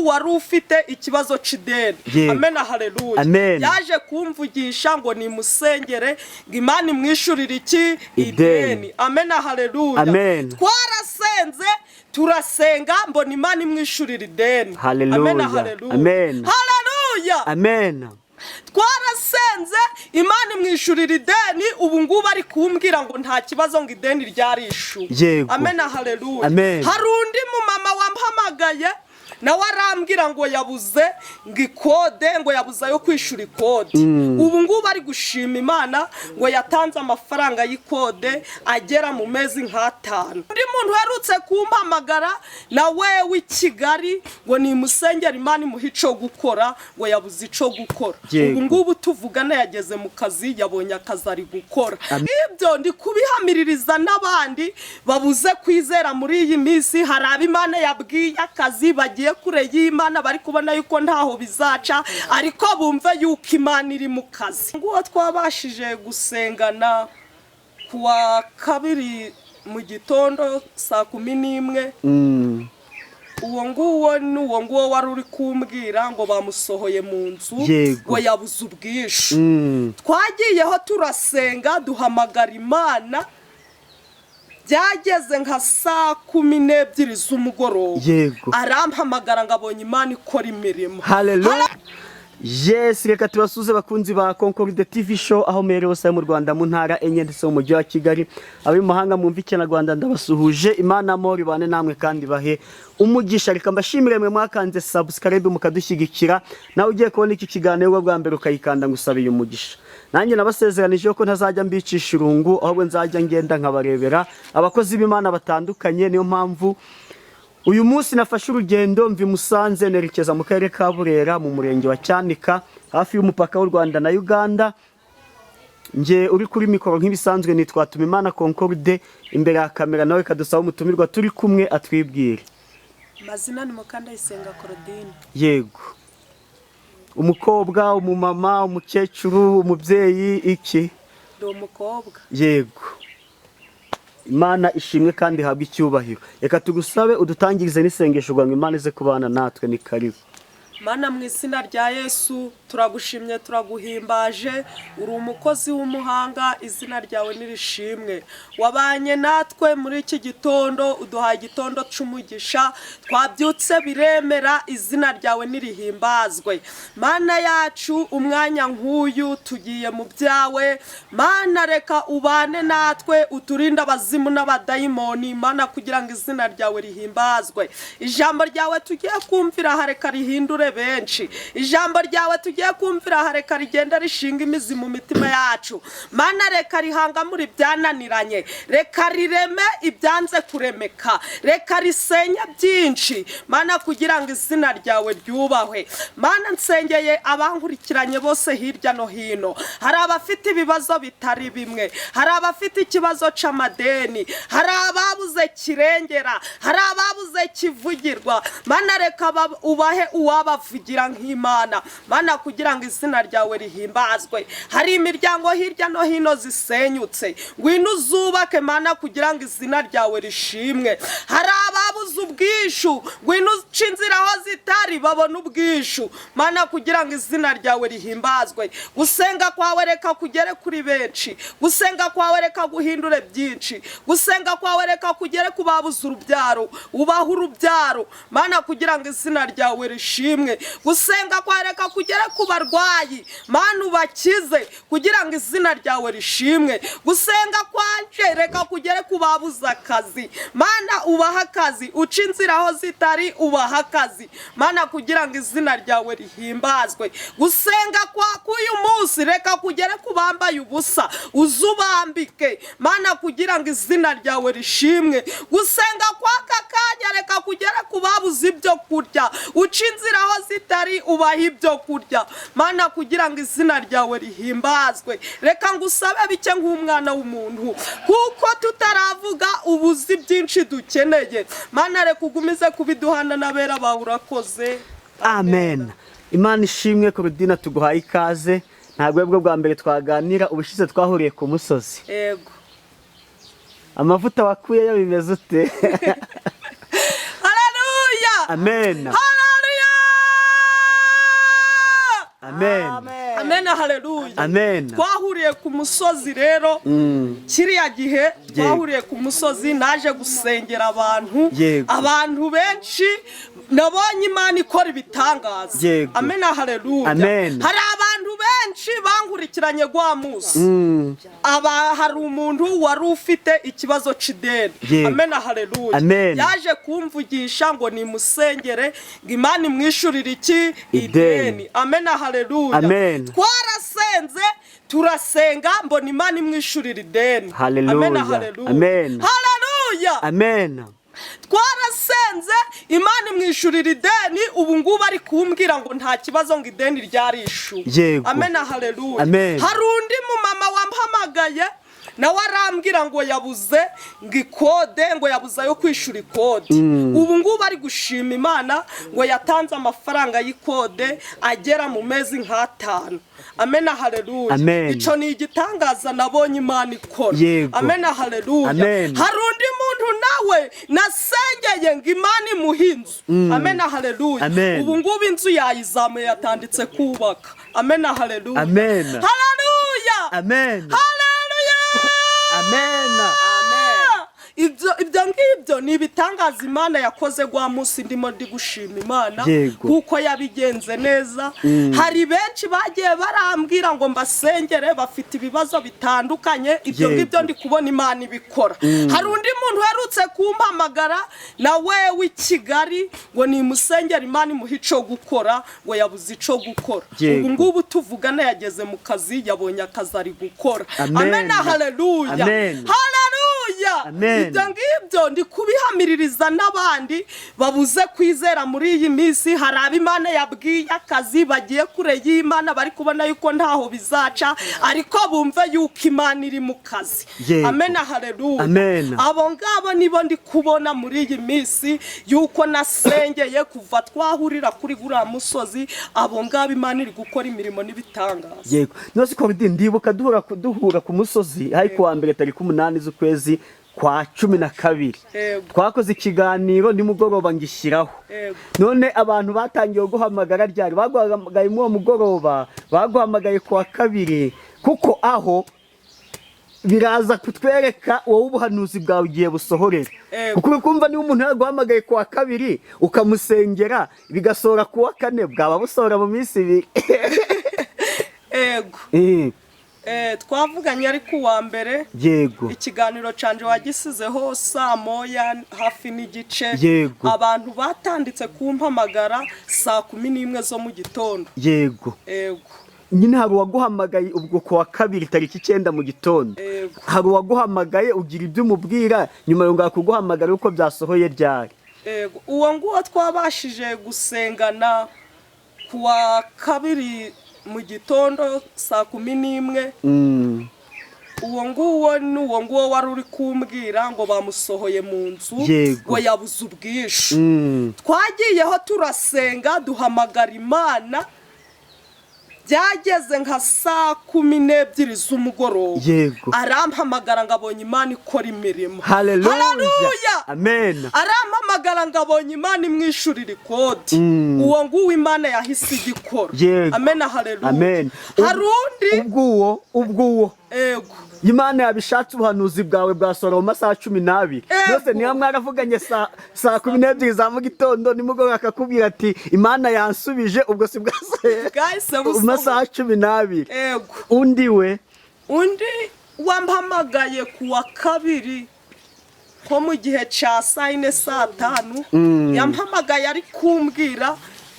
wari ufite ikibazo c'ideni. Amen, haleluya. Yaje kumvugisha ngo ni musengere ngo Imana imwishurira iki ideni. Amen, haleluya. Twarasenze turasenga mbona Imana imwishurira ideni. Amen, haleluya. Haleluya. Amen. Twarasenze Imana imwishurira ideni, ubu ngubu ari kumbwira ngo nta kibazo ngo ideni ryarishuwe. Amen, haleluya. Hari undi mu mama wampamagaye nawe arambwira ngo yabuze ngo ikode, ngo yabuze yo kwishura ikode. Ubu ngubu ari gushima Imana ngo yatanze amafaranga y'ikode agera mu mezi nk'atanu. Undi muntu herutse kumpamagara nawe w'i Kigali ngo ni musengera Imana imuha ico gukora, ngo yabuze ico gukora. Ubu ngubu tuvugana yageze mu kazi, yabonye akazi ari gukora. Ibyo ndi kubihamiririza n'abandi babuze kwizera muri iyi minsi. Hari ab'Imana yabwiye akazi bagiye kure y'Imana, bari kubona yuko ntaho bizaca, ariko bumve yuko Imana iri mu kazi. Nguwo twabashije gusengana kuwa kabiri mu gitondo saa 11. Uwo nguwo wari uri kumbwira ngo bamusohoye mu nzu ngo yabuze ubwishu. Twagiyeho turasenga duhamagara Imana, byageze nka saa 12 z'umugoroba arampamagara ngo abonye Imana ikora imirimo. Haleluya. Yes, reka tubasuze bakunzi ba Concord TV show aho mere hose mu Rwanda mu ntara enye ndetse mu mujyi wa Kigali. Abi mahanga mwumva ikinyarwanda ndabasuhuje. Imana amori bane namwe kandi bahe umugisha. Reka mbashimire mwe mwakanze subscribe mukadushyigikira. Nawe ugiye kubona iki kiganiro bwa mbere ukayikanda ngusabiye umugisha. Nanjye nabasezeranije ko ntazajya mbicisha irungu, ahubwo nzajya ngenda nkabarebera abakozi b'Imana batandukanye. Niyo mpamvu uyu munsi nafashe urugendo mvi Musanze nerekeza mu karere ka Burera mu murenge wa Cyanika hafi y'umupaka w'u Rwanda na Uganda. Nje uri kuri mikoro nk'ibisanzwe nitwa Tumimana Concorde, imbere ya kamera nawe kadusaba umutumirwa turi kumwe atwibwire. Mazina ni Mukandayisenga Claudine. Yego. Umukobwa, umumama, umukecuru, umubyeyi iki? Do umukobwa. Yego. Imana ishimwe kandi habwa icyubahiro. Reka tugusabe udutangirize n'isengesho ngo Imana ize kubana natwe. Ni karibu. Mana mu izina rya Yesu turagushimye turaguhimbaje, uri umukozi w'umuhanga, izina ryawe nirishimwe. Wabanye natwe muri iki gitondo, uduhaye igitondo c'umugisha, twabyutse biremera, izina ryawe nirihimbazwe. Mana yacu umwanya nk'uyu tugiye mu byawe, Mana reka ubane natwe, uturinda abazimu n'abadayimoni, Mana kugira ngo izina ryawe rihimbazwe. Ijambo ryawe tugiye kumvira hareka rihindure benshi. Ijambo ryawe tugiye kumvira hareka rigenda rishinga imizi mu mitima yacu. Mana reka rihanga muri byananiranye, reka rireme ibyanze kuremeka, reka risenye byinshi, Mana kugira ngo izina ryawe ryubahwe. Mana nsengeye abankurikiranye bose hirya no hino. Hari abafite ibibazo bitari bimwe, hari abafite ikibazo c'amadeni, hari ababuze kirengera, hari ababuze kivugirwa. Mana reka ubahe uwabavugira nk'Imana, Mana kugira ngo izina ryawe rihimbazwe. Hari imiryango hirya no hino zisenyutse, ngwino uzubake Mana kugira ngo izina ryawe rishimwe. Hari ababuze ubwishu, ngwino uca inzira aho zitari babona ubwishu, Mana kugira ngo izina ryawe rihimbazwe. Gusenga kwawe reka kugere kuri benshi, gusenga kwawe reka guhindure byinshi, gusenga kwawe reka kugere ku babuze urubyaro, ubaha urubyaro, Mana kugira ngo izina ryawe rishimwe. Gusenga kwawe reka kugere ku barwayi, Mana ubakize kugira ngo izina ryawe rishimwe. Gusenga kwanje reka kugere ku babuze akazi, Mana ubaha akazi, uca inzira aho zitari ubaha akazi, Mana kugira ngo izina ryawe rihimbazwe. Gusenga k'uyu munsi reka kugere ku bambaye ubusa, uzubambike, Mana kugira ngo izina ryawe rishimwe. Gusenga kw'aka kanya reka kugere ku babuze ibyo kurya, uca inzira aho zitari ubaha ibyo kurya, Mana kugira ngo izina ryawe rihimbazwe. Reka ngusabe bike nk'umwana w'umuntu, kuko tutaravuga ubuzi byinshi dukeneye, Mana reka ugumize kubiduhana n'abera bawe. Urakoze. Amen. Imana ishimwe. Claudine tuguhaye ikaze. Ntabwo bwo bwa mbere twaganira, ubushize twahuriye ku musozi. Yego. Amavuta wakuye yo bimeze ute? Haleluya. Amen. Haleluya. amen amen haleluya amen. twahuriye ku musozi rero kiriya gihe twahuriye ku musozi naje gusengera abantu abantu benshi nabonye Imana ikora ibitangaza amen haleluya hari abantu benshi bangurikiranye gwa musi hari umuntu wari ufite ikibazo c'ideni amen haleluya yaje kumvugisha ngo ni musengere ngo Imana imwishurire iki ideni amen haleluya twarasenze turasenga mbona Imana imwishurire ideni amen haleluya amen. twarasenze Imana imwishurira ideni ubu ngubu ari kumbwira ngo nta kibazo ngo ideni ryarishuwe amen haleluya hari undi mumama wampamagaye nawe arambwira ngo yabuze ngo ikode ngo yabuze yo kwishura ikode ubu ngubu ari gushima Imana ngo yatanze amafaranga y'ikode agera mu mezi nk'atanu amen haleluya ico ni igitangaza nabonye Imana ikora amen haleluya hari undi muntu nawe nasengeye ngo Imana imuhinzu amen haleluya ubu ngubu inzu yayizamuye yatanditse kubaka amen haleluya haleluya amen ibyo ngibyo ni ibitangaza Imana yakoze gwa musi ndimo ndi gushima Imana kuko yabigenze neza hari benshi bagiye barambwira ngo mbasengere bafite ibibazo bitandukanye ibyo ngibyo ndi kubona Imana ibikora hari undi muntu herutse kumpamagara na wewe Kigali ngo ni musengera Imana imuhico gukora ngo yabuze ico gukora ubu ngubu tuvugana yageze mu kazi yabonye akazi ari gukora amen haleluya ibyo ngibyo ndi kubihamiririza n'abandi babuze kwizera muri iyi minsi hari ab'Imana yabwiye akazi bagiye kure y'Imana bari kubona yuko ntaho bizaca ariko bumve yuko Imana iri mu kazi amen haleluya abo ngabo nibo ndi kubona muri iyi minsi yuko nasengeye kuva twahurira kuri gura musozi abo ngabo Imana iri gukora imirimo n'ibitangaza nose ko ndibuka duhura ku musozi ariko wa mbere tariki 8 z'ukwezi kwa 12 twakoze ikiganiro nimugoroba ngishyiraho none abantu batangiye guhamagara ryari baguhamagaye mu mugoroba baguhamagaye kwa kabiri kuko aho biraza kutwereka wowe ubuhanuzi bwawe ugiye busohorera kuko kumva ni umuntu yaguhamagaye kwa kabiri ukamusengera bigasohora kuwa 4 bwaba busohora mu minsi twavuganye ari kuwa mbere ikiganiro canje wagisizeho saa moya hafi n'igice abantu batanditse kumpamagara saa 11 zo mu gitondo nyine hari uwaguhamagaye ubwo kuwa kabiri tariki 9 mu gitondo hari uwaguhamagaye ugira ibyo umubwira nyuma yo ngakuguhamagara uko byasohoye ryari uwo nguwo twabashije gusengana kuwa kabiri mu gitondo saa 11 uwo nguwo wari uri kumbwira ngo bamusohoye mu nzu ngo yabuze ubwishu twagiyeho turasenga duhamagara Imana byageze nka saa 12 z'umugoroba arampamagara ngabonye Imana ikora imirimo haleluya arampamagara ngabonye Imana imwishurira ikode uwo nguwo Imana yahise igikora amen haleluya harundi ubwo Imana yabishatse ubuhanuzi bwawe bwasohora mu masaha 12 nose niyo mwaravuganye saa 12 za mu gitondo nimugoroba akakubwira ati Imana yansubije ubwo si bwasohoye mu masaha 12 undi wampamagaye kuwa kabiri ko mu gihe ca saa 4 saa 5 yampamagaye ari kumbwira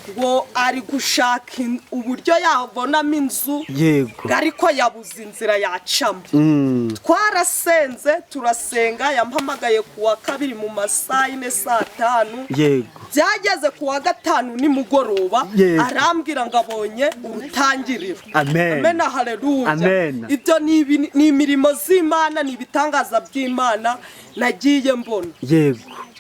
ngo ari gushaka uburyo yabonamo inzu ariko yabuze inzira yacamo twarasenze turasenga yampamagaye kuwa kabiri mu masaha 4 saa 5 byageze kuwa 5 nimugoroba arambwira ngo abonye urutangiriro amen haleluya ibyo ni imirimo z'Imana ni ibitangaza by'Imana nagiye mbona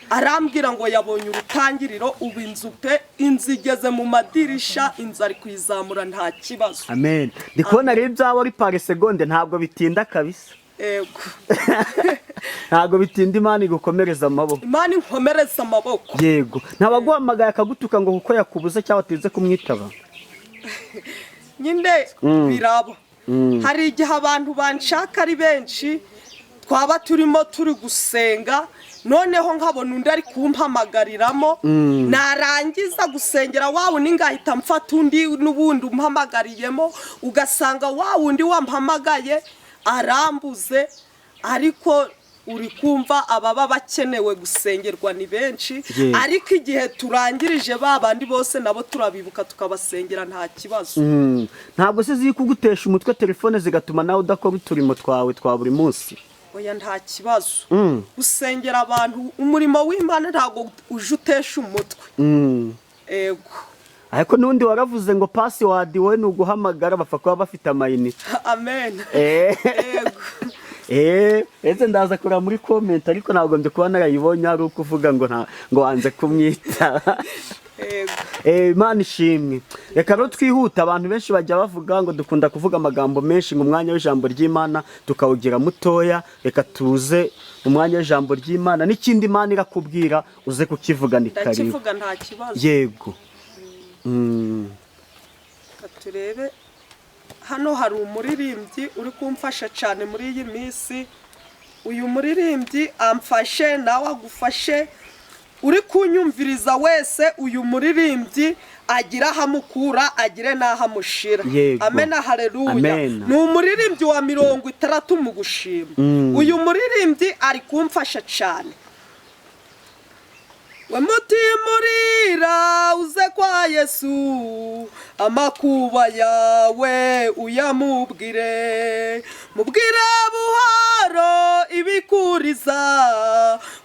arambwira ngo yabonye urutangiriro ubu inzu pe inzigeze mu madirisha inzu ari kwizamura nta kibazo amen ndikubona rero ibyawe ari par seconde ntabwo bitinda kabisa ntabwo bitinda Imana igukomereza amaboko Imana inkomereza amaboko ntabaguhamagaye akagutuka ngo kuko yakubuze cyangwa atinze kumwitaba nyine biraba hari igihe abantu banshaka ari benshi twaba turimo turi gusenga noneho nkabona undi ari kumpamagariramo narangiza gusengera wawe ngahita mfata undi n'ubundi umpamagariyemo ugasanga wawe undi wampamagaye arambuze ariko uri kumva ababa bakenewe gusengerwa ni benshi ariko igihe turangirije babandi bose nabo turabibuka tukabasengera nta kibazo. Ntabwo se ziri kugutesha umutwe telefone zigatuma nawe udakora uturimo twawe twa buri munsi? Oya nta kibazo. Gusengera abantu umurimo w'Imana ntabwo uje utesha umutwe. Ego. Ariko nundi waravuze ngo password we nuguhamagara bapfa kuba bafite amayinite. Amen. Ego. Ese ndaza kura muri comment ariko ntabwo mbe kuba narayibonye ari ukuvuga ngo wanze kumwita. Imana ishimwe. Reka rero twihuta, abantu benshi bajya bavuga ngo dukunda kuvuga amagambo menshi mu mwanya w'ijambo ry'Imana tukawugira mutoya. Reka tuze mu mwanya w'ijambo ry'Imana n'ikindi Imana irakubwira uze kukivuga ni karibu. Ndakivuga nta kibazo. Yego. Turebe hano hari umuririmbyi uri kumfasha cyane muri iyi minsi. Uyu muririmbyi amfashe nawe agufashe, uri kunyumviriza wese uyu muririmbyi agira hamukura agire nahamushira. Amena haleluya. Ni umuririmbyi wa 60 mu gushima. Uyu muririmbyi ari kumfasha cyane. We mutimurira uze kwa Yesu, amakuba yawe uyamubwire, mubwire buhoro ibikuriza,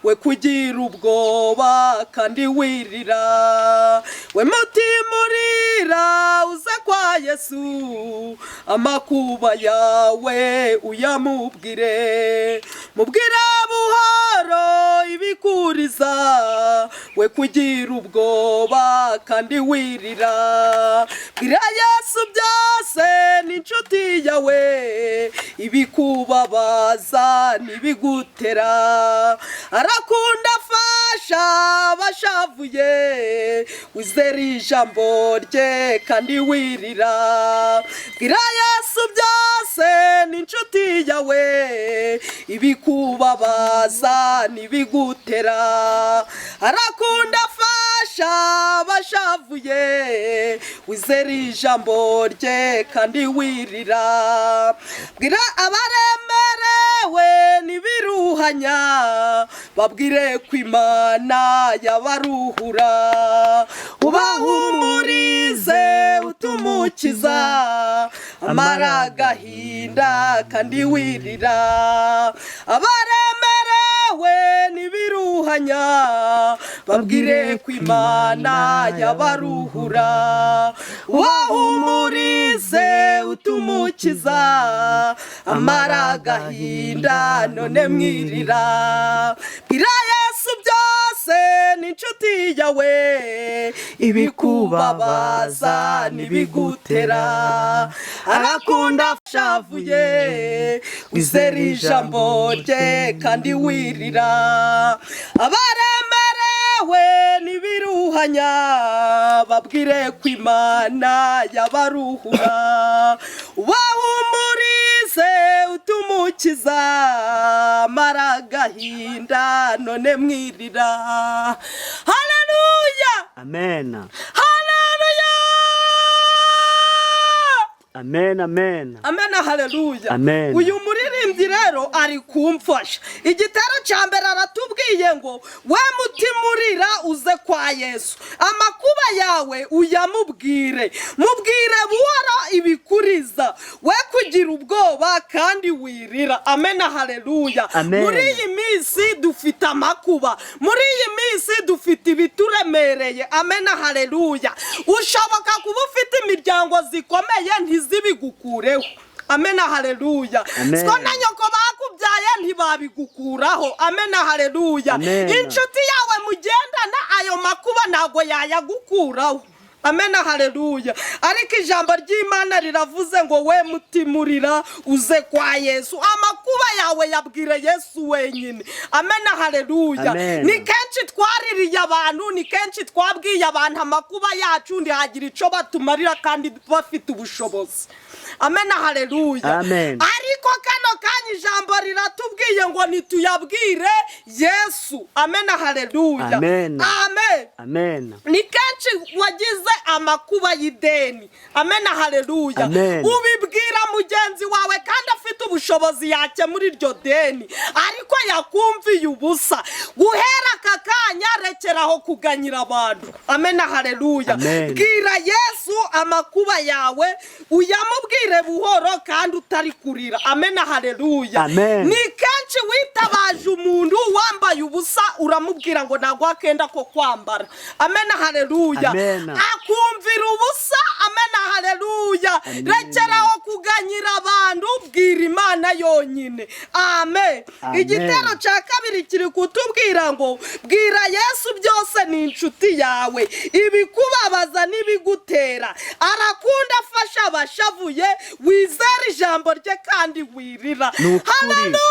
we kugira ubwoba kandi wirira. We mutimurira uze kwa Yesu, amakuba yawe uyamubwire, mubwire buhoro ibikuriza, we kugira ubwoba kandi wirira. Bwira Yesu byose n'inshuti yawe, ibikubabaza nibigutera, arakunda afasha abashavuye, wizere ijambo rye kandi wirira. Bwira Yesu byose n'inshuti yawe, ibikubabaza nibigutera, arakunda afasha abashavuye, wizere ijambo rye kandi wirira. Bwira abaremerewe nibiruhanya, babwire ko Imana yabaruhura, ubahumurize utumukiza, amara agahinda kandi wirira. Abaremerewe nibiruhanya, babwire ko Imana yabaruhura, ubahumurize utumukiza, amara agahinda none mwirira. Bwira Yesu byose n'inshuti yawe, ibikubabaza nibigutera, arakunda ashavuye, wizere ijambo rye kandi wirira. Abaremerewe nibiruhanya, babwire ko Imana yabaruhura, ubahumurize utumukiza, amara agahinda none mwirira. Haleluya. Amen. Haleluya. Amen, amen. Amen, haleluya. Amen. Uyu muririmbyi rero ari kumfasha. Igitero cya mbere aratubwiye ngo we mutimurira uze kwa Yesu, amakuba yawe uyamubwire, mubwire buhoro ibikuriza, we kugira ubwoba kandi wirira. Amen, haleluya. Muri iyi minsi dufite amakuba, muri iyi minsi dufite ibituremereye. Amen, haleluya. Ushoboka kuba ufite imiryango zikomeye ntizibigukureho. Amen, haleluya. Siko na nyoko bakubyaye ntibabigukuraho. Amen, haleluya. Inshuti yawe mugendana ayo makuba ntago yayagukuraho. Amen, haleluya. Ariko ijambo ry'Imana riravuze ngo we mutimurira uze kwa Yesu. Amakuba yawe yabwire Yesu wenyine. Amen, haleluya. Ni kenshi twaririye abantu, ni kenshi twabwiye abantu amakuba yacu ndihagira ico batumarira kandi bafite ubushobozi. Amen, haleluya. Ariko kano kanya ijambo riratubwiye ngo nituyabwire Yesu. Amen, haleluya. Amen. Ni kenshi wagize amakuba y'ideni. Amen, haleluya. Ubibwira mugenzi wawe kandi afite ubushobozi yake muri iryo deni, ariko yakumviye ubusa. Guhera aka kanya rekeraho kuganyira abantu. Amen, haleluya. Bwira Yesu amakuba yawe, uyamubwire buhoro kandi utari kurira. Amen, haleluya. Ni kenshi witabaje umuntu wambaye ubusa uramubwira ngo nagwa akenda ko kwambara. Amen, haleluya. Akumvira ubusa. Amen, haleluya. Rekeraho kuganyira abantu, bwira Imana yonyine. Amen. Igitero cya kabiri kiri kutubwira ngo bwira Yesu byose ni inshuti yawe, ibikubabaza n'ibigutera. Arakunda afasha abashavuye, wizera ijambo rye kandi wirira. Haleluya.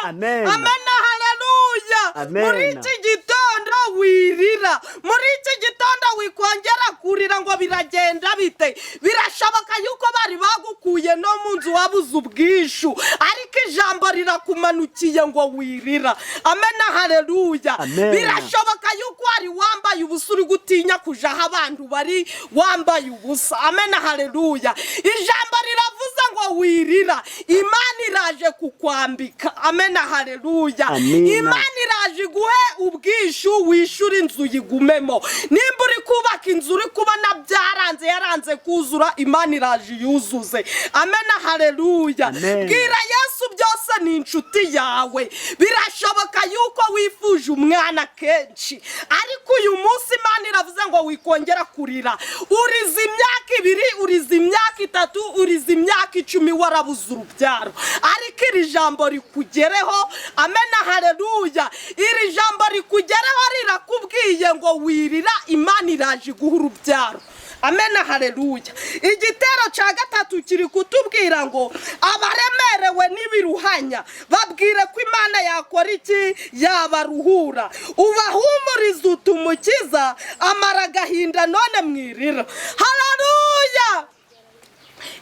Amen, haleluya. Muri iki gitondo wirira, muri iki gitondo wikongera kurira ngo biragenda bite. Birashoboka yuko bari bagukuye no mu nzu wabuze ubwishu, ariko ijambo rirakumanukiye ngo wirira. Amen, haleluya. Birashoboka yuko ari wambaye ubusa uri gutinya kuja aho abantu bari wambaye ubusa. Amen, haleluya. Ijambo riravuze ngo wirira. Imana iraje kukwambika. Amen, haleluya. Imana iraje guhe ubwishu wishura inzu yigumemo. Nimba uri kubaka inzu uri kubona byaranze yaranze kuzura, Imana iraje yuzuze. Amen, haleluya. Bwira Yesu byose ni inshuti yawe. Birashoboka yuko wifuje umwana kenshi, ariko uyu munsi Imana iravuze ngo wikongera kurira. Uriza imyaka 2, uriza imyaka 3, uriza imyaka 10 warabuze urubyaro, ariko iri jambo rikugereho. Amen, haleluya. Iri jambo rikugereho rirakubwiye ngo wirira, Imana iraje guha urubyaro. Amen, haleluya. Igitero cya gatatu kiri kutubwira ngo abaremerewe n'ibiruhanya babwire ko Imana yakora iki, yabaruhura. Ubahumuriza utumukiza, amara agahinda none mwirira. Haleluya.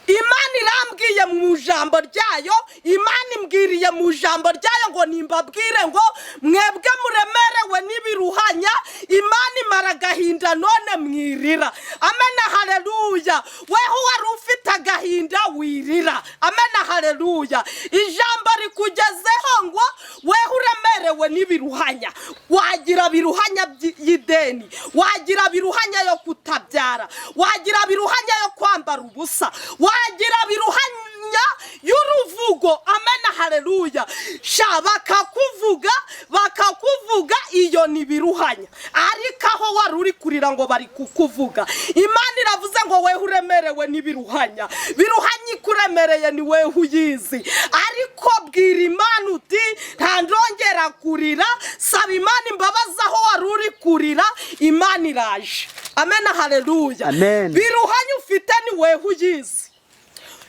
Imana irambwiye mu jambo ryayo, Imana imbwiriye mu jambo ryayo ngo nimbabwire ngo mwebwe muremerewe n'ibiruhanya, Imana imara agahinda none mwirira. Amen, haleluya. Weho wari ufite agahinda wirira. Amen, haleluya. Ijambo rikugezeho ngo weho uremerewe n'ibiruhanya. Wagira biruhanya y'ideni, wagira biruhanya yo kutabyara, wagira biruhanya yo kwambara ubusa, wagira biruhanya y'uruvugo. Amen, haleluya. Bakakuvuga iyo ni biruhanya, ariko aho wari uri kurira ngo bari kukuvuga. Imana iravuze ngo weho uremerewe n'ibiruhanya. Biruhanya ikuremereye ni weho uyizi, ariko bwira Imana uti ntandongera kurira. Saba Imana imbabazi aho wari uri kurira, Imana iraje. Amen, haleluya. Biruhanya ufite ni weho uyizi.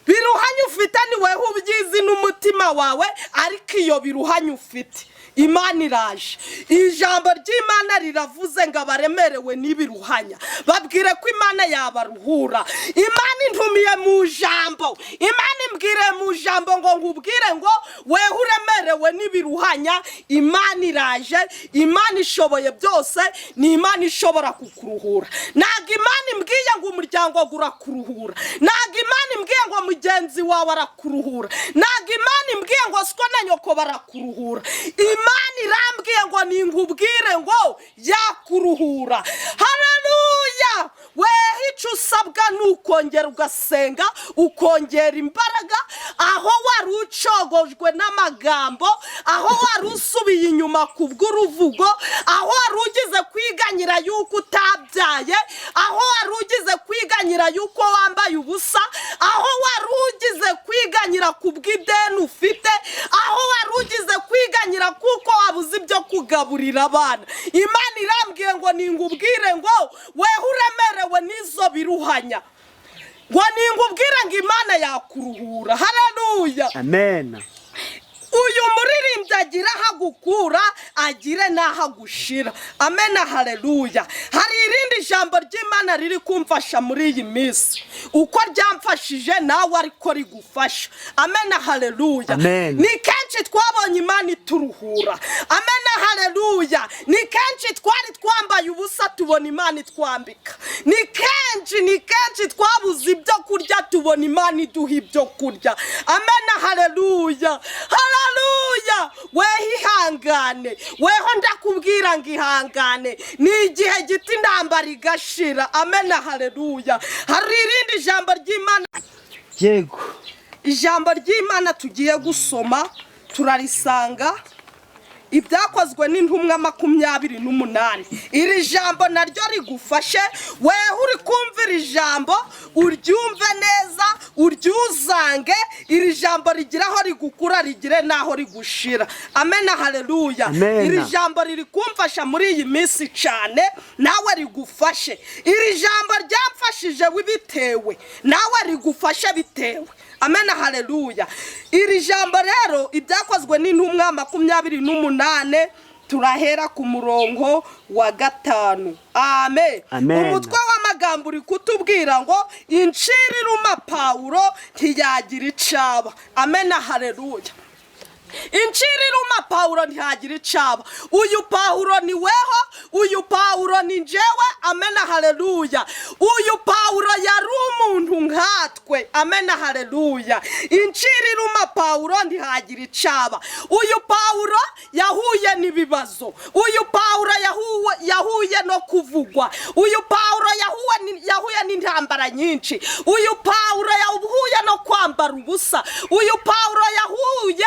Biruhanya ufite ni weho ubyizi n'umutima wawe, ariko iyo biruhanya ufite, Imana iraje. Ijambo ry'Imana riravuze ngo abaremerewe n'ibiruhanya babwire ko Imana yabaruhura. Imana intumiye mu jambo, Imana imbwire mu jambo ngo nkubwire ngo weho uremerewe n'ibiruhanya, Imana iraje. Imana ishoboye byose, ni Imana ishobora kukuruhura. Ntabwo Imana imbwiye ngo umuryango urakuruhura, ntabwo Imana imbwiye ngo mugenzi wawe arakuruhura, ntabwo Imana imbwiye ngo siko na nyoko barakuruhura. Imana irambwiye ngo ninkubwire ngo yakuruhura. Haleluya. Weho icyo usabwa nukongera ugasenga, ukongera imbaraga. Aho wari ucogojwe n'amagambo, aho wari usubiye inyuma kubw'uruvugo, aho wari ugize kwiganyira yuko utabyaye, aho wari ugize kwiganyira yuko wambaye ubusa, aho wari ugize kwiganyira kubw'ideni ufite, aho wari ugize kwiganyira kuko wabuze ibyo kuga kugaburira abana. Imana irambwiye ngo ningubwire ngo weho uremerewe n'izo biruhanya, ngo ningubwire ngo Imana yakuruhura. Haleluya, amen. uyu muririmbyi agira aho agukura agire n'aho agushira. Amen, haleluya. Hari irindi jambo ry'Imana riri kumfasha muri iyi minsi, uko ryamfashije nawe ariko rigufasha. Amen, haleluya. Ni kenshi twabonye Imana ituruhura. Amen, haleluya. Ni kenshi twari twambaye ubusa tubona Imana itwambika. Ni kenshi twabuze ibyo kurya tubona Imana iduha ibyo kurya. Amen, haleluya. Haleluya, weho ihangane, weho ndakubwira ngo ihangane, ni igihe gito intambara igashira. Amen, haleluya. Hari irindi jambo ry'Imana, yego, ijambo ry'Imana tugiye gusoma turarisanga Ibyakozwe n'intumwa 28. Iri jambo naryo rigufashe weho uri kumvira ijambo uryumve neza uryuzange. Iri jambo rigira aho rigukura rigire naho rigushira. Amen, haleluya. Iri jambo riri kumfasha muri iyi minsi cyane, nawe rigufashe. Iri jambo ryamfashije wibitewe, nawe rigufashe bitewe. Amen, haleluya. Iri jambo rero Ibyakozwe n'intumwa 28, turahera ku murongo wa 5. Amen. Umutwe w'amagambo uri kutubwira ngo incira iruma Pawulo ntiyagira icaba. Amen, haleluya. Incira iruma Pawulo ntiyagira icaba. Uyu Pawulo ni weho, uyu Pawulo ni njyewe. Amen, haleluya. Uyu Pawulo yari umuntu nkatwe. Amen, haleluya. Incira iruma Pawulo ntiyagira icaba. Uyu Pawulo yahuye n'ibibazo, uyu Pawulo yahuye no kuvugwa, uyu Pawulo yahuye n'intambara nyinshi, uyu Pawulo yahuye no kwambara ubusa, uyu Pawulo yahuye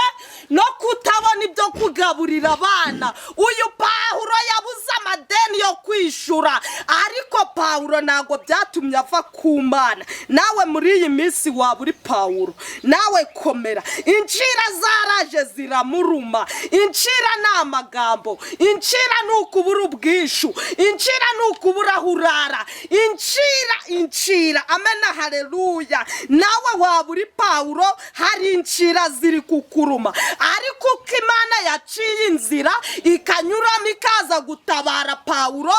no kutabona ibyo kugaburira abana, uyu Pawulo yabuze amadeni yo kwishura. Ariko Pawulo ntago byatumye ava ku Mana. Nawe muri iyi minsi waba uri Pawulo, nawe komera. Incira zaraje ziramuruma. Incira ni amagambo, incira ni ukubura ubwishu, incira ni ukubura hurara, incira. Amen, haleluya. Nawe waba uri Pawulo, hari incira ziri kukuruma, ariko uko Imana yaciye inzira ikanyuramo ikaza gutabara Pawulo,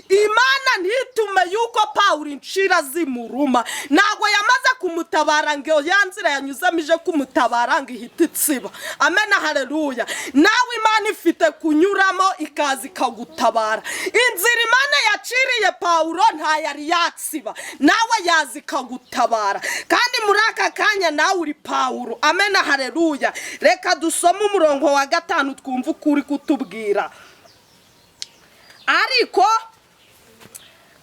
Imana ntitume yuko Pawulo incira zimuruma. Ntabwo yamaze kumutabara ngo ya nzira yanyuzamo ije kumutabara ngo ihite itsiba. Amen, haleluya. Nawe Imana ifite kunyuramo ikaza ikagutabara. Inzira Imana yaciriye Pawulo nta yari yatsiba, nawe yazi ikagutabara. Kandi muri aka kanya nawe uri Pawulo. Amen, haleluya. Reka dusome umurongo wa 5 twumva ukuri kutubwira.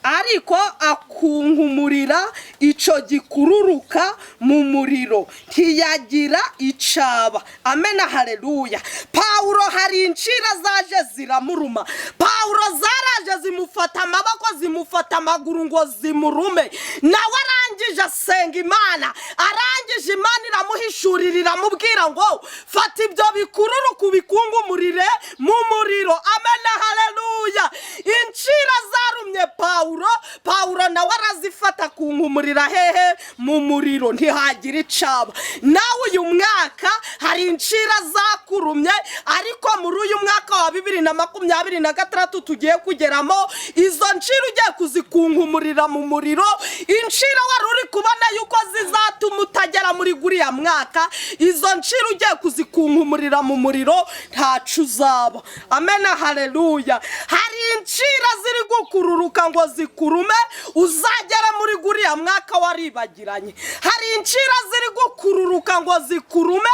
Ariko akunkumurira ico gikururuka mu muriro ntiyagira icaba. Amen, haleluya. Pawulo hari incira zaje ziramuruma. Pawulo zaraje zimufata amaboko zimufata amaguru ngo zimurume. Nawe arangije asenga Imana, arangije Imana iramuhishurira iramubwira ngo fata ibyo bikururuka ubikungumurire mu muriro. Amen, haleluya. Incira zarumye Pawulo nawe arazifata kunkumurira hehe mu muriro ntihagira icaba. Nawe uyu mwaka hari incira zakurumye, ariko muri uyu mwaka wa 2026 tugiye kugeramo, izo ncira ugiye kuzikunkumurira mu muriro. Incira wari uri kubona yuko zizatuma utagera muri guriya mwaka, izo ncira ugiye kuzikunkumurira mu muriro ntacu uzaba. Amen, haleluya. Hari incira ziri gukururuka ngo zikurume uzagera muri guriya mwaka waribagiranye. Hari incira ziri gukururuka ngo zikurume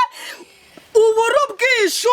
ubura ubwishu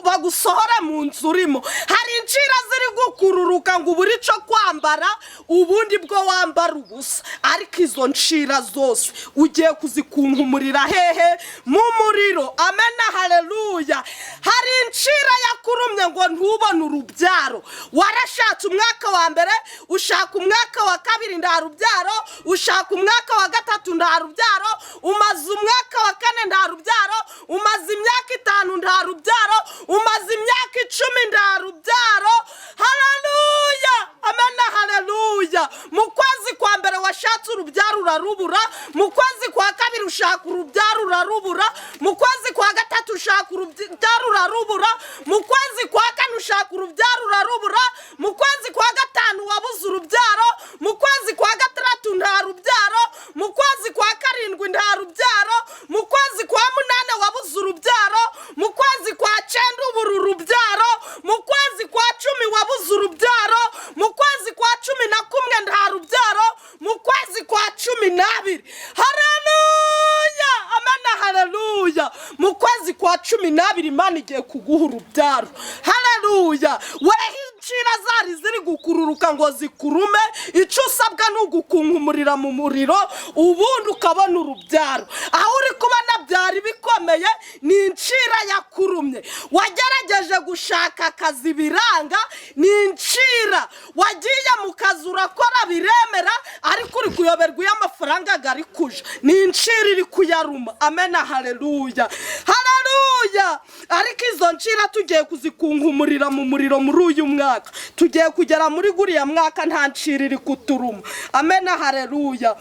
bagusohora mu nzu urimo. Hari incira ziri gukururuka ngo ubura ico kwambara ubundi bwo wambara ubusa. Ariko izo ncira zose ugiye kuzikunkumurira hehe mu muriro. Amen, haleluya. Hari incira yakurumye ngo ntubone urubyaro. Warashatse umwaka wa mbere, ushaka umwaka wa kabiri nda rubyaro, ushaka umwaka wa gatatu nda rubyaro, umaze umwaka wa kane nda rubyaro, umaze imyaka imyaka 5 nta rubyaro, umaze imyaka 10 nta rubyaro. Haleluya, amen, haleluya. Mu kwezi kwa mbere washatse urubyaro urarubura, mu kwezi kwa kabiri ushaka urubyaro urarubura, mu kwezi kwa gatatu ushaka urubyaro urarubura, mu kwezi kwa kane ushaka urubyaro urarubura, mu kwezi kwa gatanu wabuze urubyaro, mu kwezi kwa gatandatu nta rubyaro, mu kwezi kwa karindwi nta rubyaro, mu kwezi kwa munane wabuze urubyaro, mu kwezi kwa 9 ubura urubyaro, mu kwezi kwa 10 wabuze urubyaro, mu kwezi kwa 11 nta rubyaro, mu kwezi kwa 12. Haleluya, amen, haleluya. Mu kwezi kwa 12 Imana igiye kuguha urubyaro. Haleluya. Wehe incira zari ziri gukururuka ngo zikurume, icyo usabwa n'ugukunkumurira mu muriro ubundi ukabona urubyaro. Aho uri kubona byari bikomeye ni incira yakurumye. Wagerageje gushaka akazi biranga, ni incira. Wagiye mu kazi urakora biremera, ariko uri kuyoberwa y'amafaranga gari kuja, ni incira iri kuyaruma. Amen, haleluya, haleluya. Ariko izo ncira tugiye kuzikunkumurira mu muriro muri uyu mwaka, tugiye kugera muri guriya mwaka nta ncira iri kuturuma. Amen, haleluya.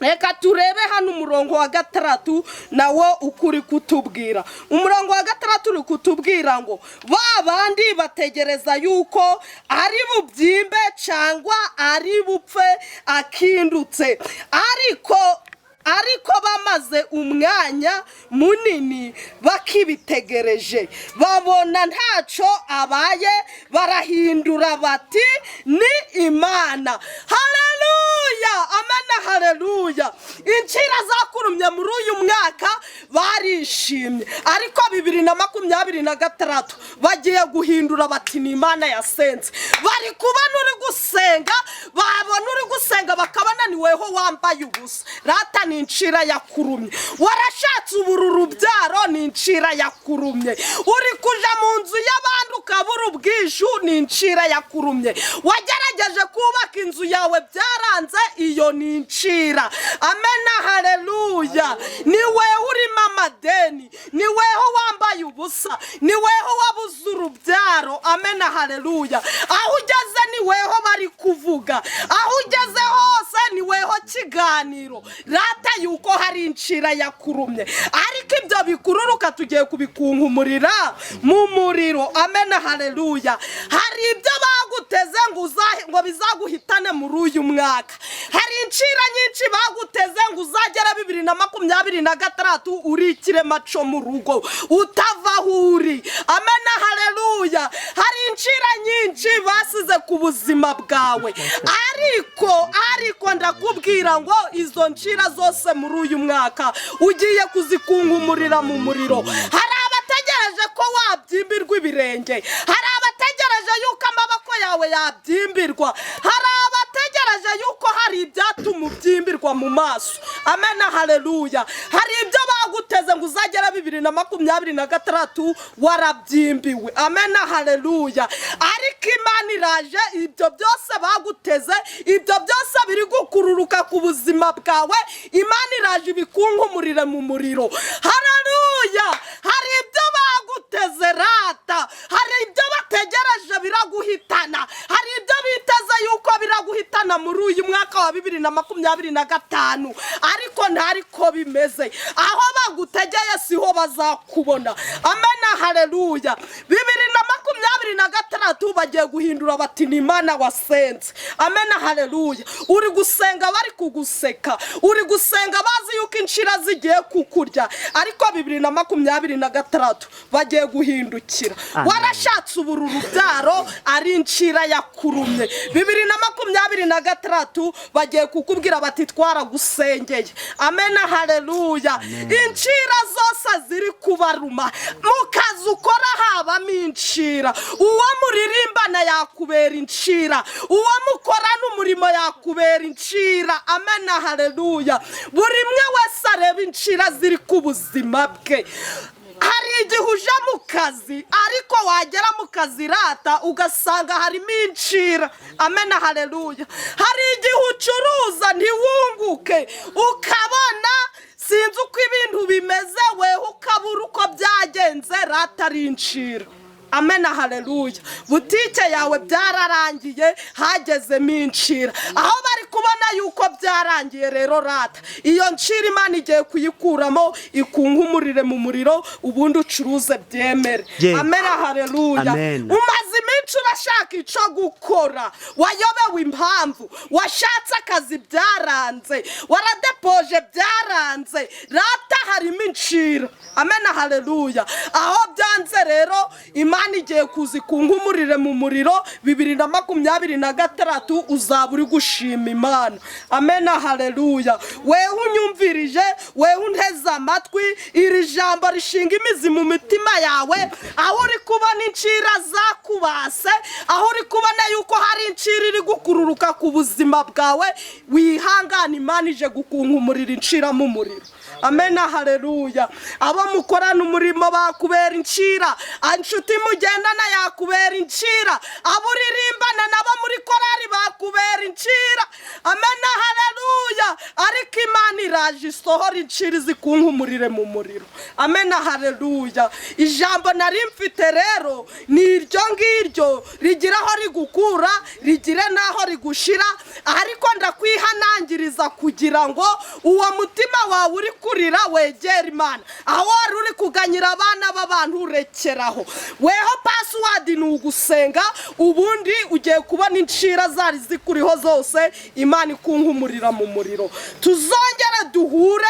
Reka turebe hano umurongo wa 6 nawo ukuri kutubwira. Umurongo wa 6 uri kutubwira ngo babandi bategereza yuko ari bubyimbe cyangwa ari bupfe akindutse, ariko bamaze umwanya munini bakibitegereje, babona ntacyo abaye, barahindura bati ni Imana. Haleluya, amen, haleluya. Incira zakurumye muri uyu mwaka barishimye, ariko 2023 bagiye guhindura bati ni Imana yasenze. Bari kubona uri gusenga, babona uri gusenga bakabona ni weho wambaye ubusa. Rata ni incira yakurumye. Warashatse ubururu byaro, ni incira yakurumye. Uri kuja mu nzu y'abandi ukabura ubwishu, ni incira yakurumye. Wagerageje kubaka inzu yawe byaranze, iyo ni incira. Amen, haleluya. Ni wewe urimo amadeni, ni wewe wambaye ubusa, ni wewe wabuze urubyaro. Amen, haleluya. Aho ugeze ni wewe bari kuvuga, aho ugeze hose ni wewe kiganiro. Rata yuko hari incira yakurumye, ariko ibyo bikururuka tugiye kubikunkumurira mu muriro. Amen, haleluya. Hari ibyo baguteze ngo bizaguhitane muri uyu mwaka. Hari incira nyinshi baguteze ngo uzagera 2023 uri ikirema cyo mu rugo utava huri. Amen, haleluya. Hari incira nyinshi basize ku buzima bwawe, ariko ndakubwira ngo izo ncira zose muri uyu mwaka ugiye kuzikunkumurira mu muriro. Hari abategereje ko wabyimbirwa ibirenge, hari abategereje yuko amaboko yawe yabyimbirwa, hari abategereje yuko hari ibyatuma ubyimbirwa mu maso. Amen, haleluya. Hari ibyo baguteze ngo uzagera 2023 warabyimbiwe. Amen, haleluya. Ariko Imana iraje, ibyo byose baguteze, ibyo byose biri gukururuka ku buzima bwawe, Imana iraje ibikunkumurire mu muriro. Haleluya. Hari ibyo baguteze rata, hari ibyo bategereje biraguhitana, hari ibyo biteze yuko biraguhitana muri uyu mwaka wa 2025, ariko ntariko bimeze. Aho bagutegeye siho bazakubona. Amen, haleluya. 2023 bagiye guhindura bati ni Imana wasenze. Amen, haleluya. Uri gusenga bari kuguseka, uri gusenga bazi yuko incira zigiye kukurya, ariko 2023 bagiye guhindukira. Warashatse ubururu byaro, ari incira yakurumye. 2023 bagiye kukubwira bati twaragusengeye. Amen, haleluya. Incira zose ziri kubaruma, mukazi ukora habamo incira. Uwo muririmbana yakubera incira, uwo mukorana umurimo yakubera incira. Amen, haleluya. Buri mwe wese areba incira ziri ku buzima bwe. Hari igihe uja mu kazi, ariko wagera mu kazi rata ugasanga harimo incira. Amen, haleluya. Hari igihe ucuruza ntiwunguke, ukabona sinzi uko ibintu bimeze weho ukabura uko byagenze ratarincira. Amena haleluya. Butike yawe byararangiye hagezemo incira. Aho bari kubona yuko byarangiye rero rata. Iyo ncira Imana igiye kuyikuramo ikunkumurire mu muriro ubundi ucuruze byemere. Amena haleluya. Umaze iminsi urashaka ico gukora. Wayobewe impamvu. Washatse akazi byaranze. Waradepoje byaranze. Rata harimo incira. Amena haleluya. Aho byanze rero Imana igiye kuzikunkumurire mu muriro 2026 uzaba uri gushima Imana. Amena haleluya. Wewe unyumvirije, wewe unteze amatwi, iri jambo rishinga imizi mu mitima yawe, aho uri kubona incira zakubase, aho uri kubona yuko hari incira iri gukururuka ku buzima bwawe, wihangane Imana ije gukunkumurira incira mu muriro. Amena haleluya. Abo mukorana umurimo bakubera incira, anshuti mugendana yakubera incira, abo uririmbana nabo muri korari bakubera incira. Amena haleluya. Ariko Imana iraje isohora incira zikunkumurire mu muriro. Amena haleluya. Ijambo nari mfite rero ni iryo ngiryo, rigira aho rigukura, rigire naho rigushira, ariko ndakwihanangiriza kugira ngo uwo mutima wawe uri kurira wegera Imana. Aho wari uri kuganyira abana b'abantu urekeraho. Weho password ni ugusenga, ubundi ugiye kubona incira zari zikuriho zose Imana ikunkumurira mu muriro. Tuzongera duhure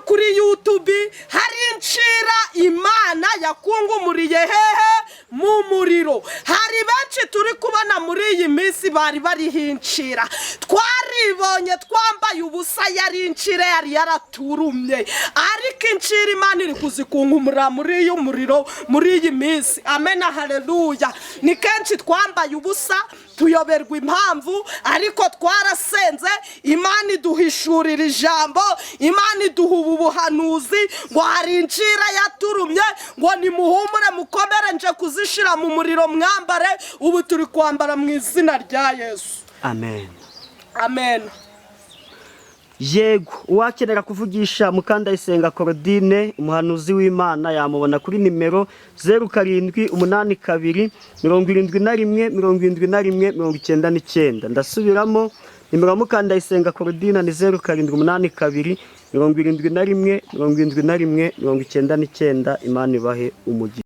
kuri YouTube, hari incira Imana yakungumuriye hehe mu muriro. Hari benshi turi kubona muri iyi minsi bari hincira, twaribonye twambaye ubusa, yari incira yari yaraturumye, ariko incira Imana iri kuzikunkumurira muri uyu muriro muri iyi minsi. Amena haleluya. Ni kenshi twambaye ubusa tuyoberwa impamvu, ariko twarasenze, Imana iduhishurira ijambo, Imana iduha ubuhanuzi ngo hari incira yaturumye, ngo nimuhumure mukomere nje kuzishira mu muriro mwambare. Ubu turi kwambara mu izina rya Yesu. Amen. Amen. Yego, uwakenera kuvugisha Mukandayisenga Claudine, umuhanuzi w'Imana, yamubona kuri nimero 0782 71 71 99. Ndasubiramo, nimero Mukandayisenga Claudine ni 0782 71 71 99. Imana ibahe umugisha.